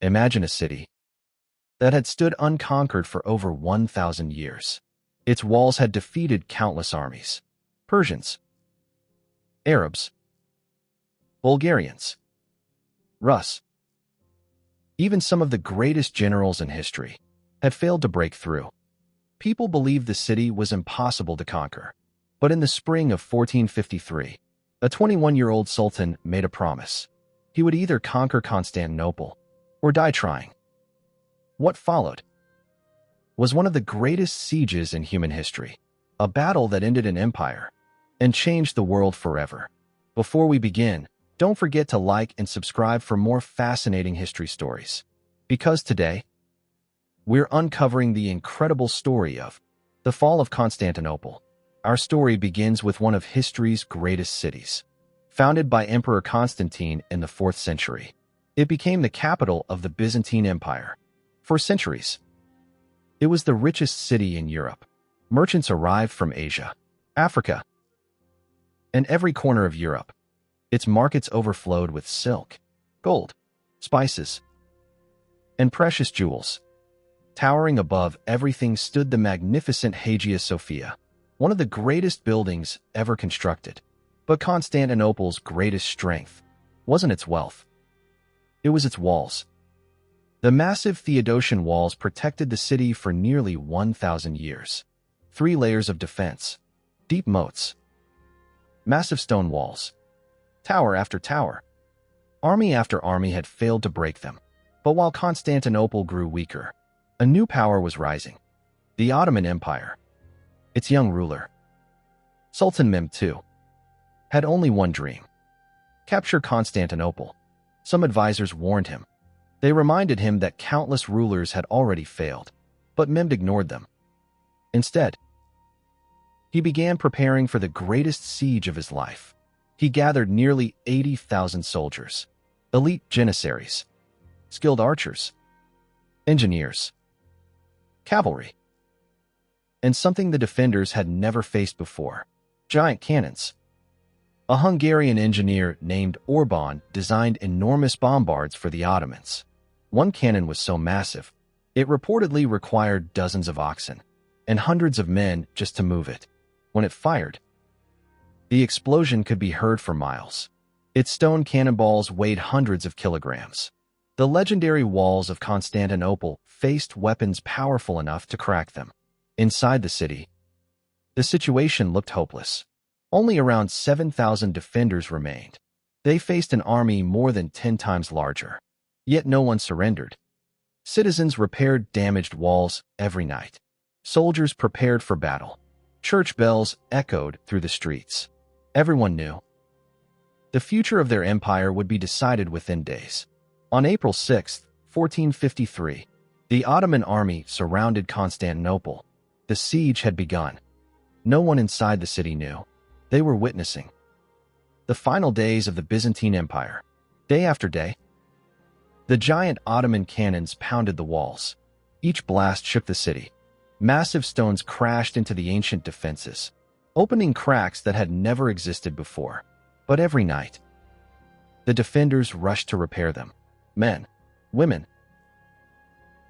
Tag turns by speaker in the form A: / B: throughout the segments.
A: Imagine a city that had stood unconquered for over 1,000 years. Its walls had defeated countless armies: Persians, Arabs, Bulgarians, Rus. Even some of the greatest generals in history had failed to break through. People believed the city was impossible to conquer. But in the spring of 1453, a 21-year-old sultan made a promise. He would either conquer Constantinople or die trying. What followed was one of the greatest sieges in human history, a battle that ended an empire and changed the world forever. Before we begin, don't forget to like and subscribe for more fascinating history stories. Because today, we're uncovering the incredible story of the Fall of Constantinople. Our story begins with one of history's greatest cities. Founded by Emperor Constantine in the 4th century, it became the capital of the Byzantine Empire. For centuries, it was the richest city in Europe. Merchants arrived from Asia, Africa, and every corner of Europe. Its markets overflowed with silk, gold, spices, and precious jewels. Towering above everything stood the magnificent Hagia Sophia, one of the greatest buildings ever constructed. But Constantinople's greatest strength wasn't its wealth. It was its walls. The massive Theodosian walls protected the city for nearly 1,000 years. 3 layers of defense, deep moats, massive stone walls, tower after tower. Army after army had failed to break them. But while Constantinople grew weaker, a new power was rising: the Ottoman Empire. Its young ruler, Sultan Mehmed II, had only one dream: capture Constantinople. Some advisors warned him. They reminded him that countless rulers had already failed, but Mehmed ignored them. Instead, he began preparing for the greatest siege of his life. He gathered nearly 80,000 soldiers, elite janissaries, skilled archers, engineers, cavalry, and something the defenders had never faced before: giant cannons. A Hungarian engineer named Orban designed enormous bombards for the Ottomans. One cannon was so massive, it reportedly required dozens of oxen and hundreds of men just to move it. When it fired, the explosion could be heard for miles. Its stone cannonballs weighed hundreds of kilograms. The legendary walls of Constantinople faced weapons powerful enough to crack them. Inside the city, the situation looked hopeless. Only around 7,000 defenders remained. They faced an army more than 10 times larger. Yet no one surrendered. Citizens repaired damaged walls every night. Soldiers prepared for battle. Church bells echoed through the streets. Everyone knew the future of their empire would be decided within days. On April 6, 1453, the Ottoman army surrounded Constantinople. The siege had begun. No one inside the city knew. They were witnessing the final days of the Byzantine Empire. Day after day, the giant Ottoman cannons pounded the walls. Each blast shook the city. Massive stones crashed into the ancient defenses, opening cracks that had never existed before. But every night, the defenders rushed to repair them. Men, women,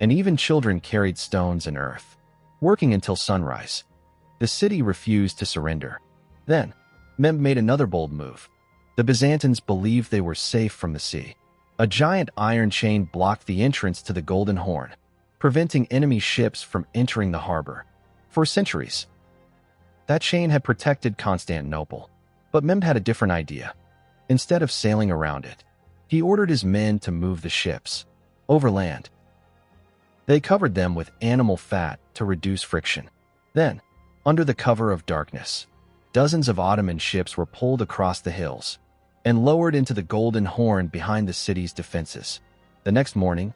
A: and even children carried stones and earth, working until sunrise. The city refused to surrender. Then, Mehmed made another bold move. The Byzantines believed they were safe from the sea. A giant iron chain blocked the entrance to the Golden Horn, preventing enemy ships from entering the harbor. For centuries, that chain had protected Constantinople. But Mehmed had a different idea. Instead of sailing around it, he ordered his men to move the ships overland. They covered them with animal fat to reduce friction. Then, under the cover of darkness, dozens of Ottoman ships were pulled across the hills and lowered into the Golden Horn behind the city's defenses. The next morning,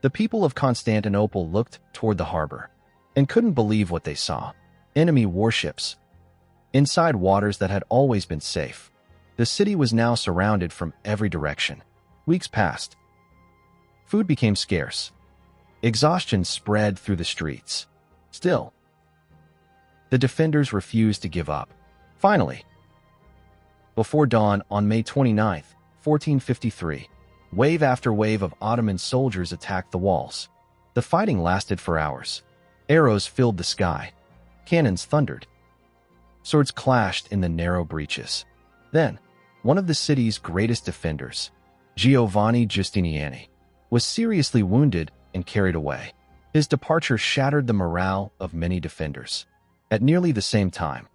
A: the people of Constantinople looked toward the harbor and couldn't believe what they saw: enemy warships inside waters that had always been safe. The city was now surrounded from every direction. Weeks passed. Food became scarce. Exhaustion spread through the streets. Still, the defenders refused to give up. Finally, before dawn on May 29, 1453, Wave after wave of Ottoman soldiers attacked the walls. The fighting lasted for hours. Arrows filled the sky. Cannons thundered. Swords clashed in the narrow breaches. Then, one of the city's greatest defenders, Giovanni Giustiniani, was seriously wounded and carried away. His departure shattered the morale of many defenders. At nearly the same time,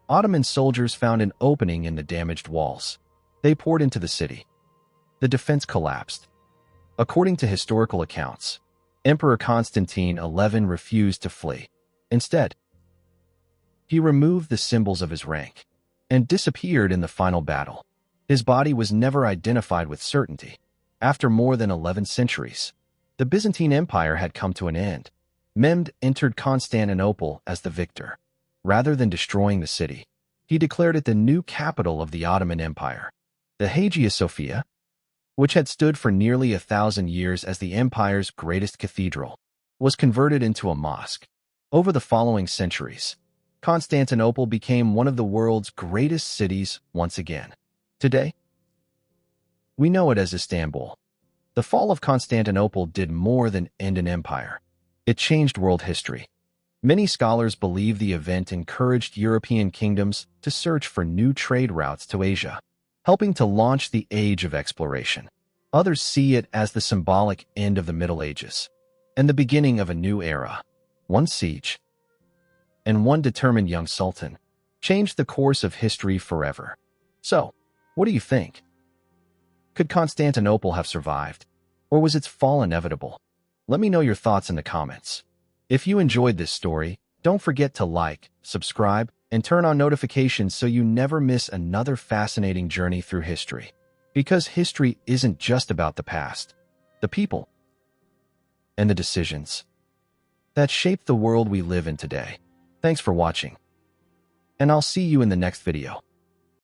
A: Ottoman soldiers found an opening in the damaged walls. They poured into the city. The defense collapsed. According to historical accounts, Emperor Constantine XI refused to flee. Instead, he removed the symbols of his rank and disappeared in the final battle. His body was never identified with certainty. After more than 11 centuries, the Byzantine Empire had come to an end. Mehmed entered Constantinople as the victor. Rather than destroying the city, he declared it the new capital of the Ottoman Empire. The Hagia Sophia, which had stood for nearly 1,000 years as the empire's greatest cathedral, was converted into a mosque. Over the following centuries, Constantinople became one of the world's greatest cities once again. Today, we know it as Istanbul. The fall of Constantinople did more than end an empire. It changed world history. Many scholars believe the event encouraged European kingdoms to search for new trade routes to Asia, helping to launch the age of exploration. Others see it as the symbolic end of the Middle Ages and the beginning of a new era. One siege and one determined young sultan changed the course of history forever. So, what do you think? Could Constantinople have survived, or was its fall inevitable? Let me know your thoughts in the comments. If you enjoyed this story, don't forget to like, subscribe, and turn on notifications so you never miss another fascinating journey through history. Because history isn't just about the past, the people, and the decisions that shape the world we live in today. Thanks for watching, and I'll see you in the next video.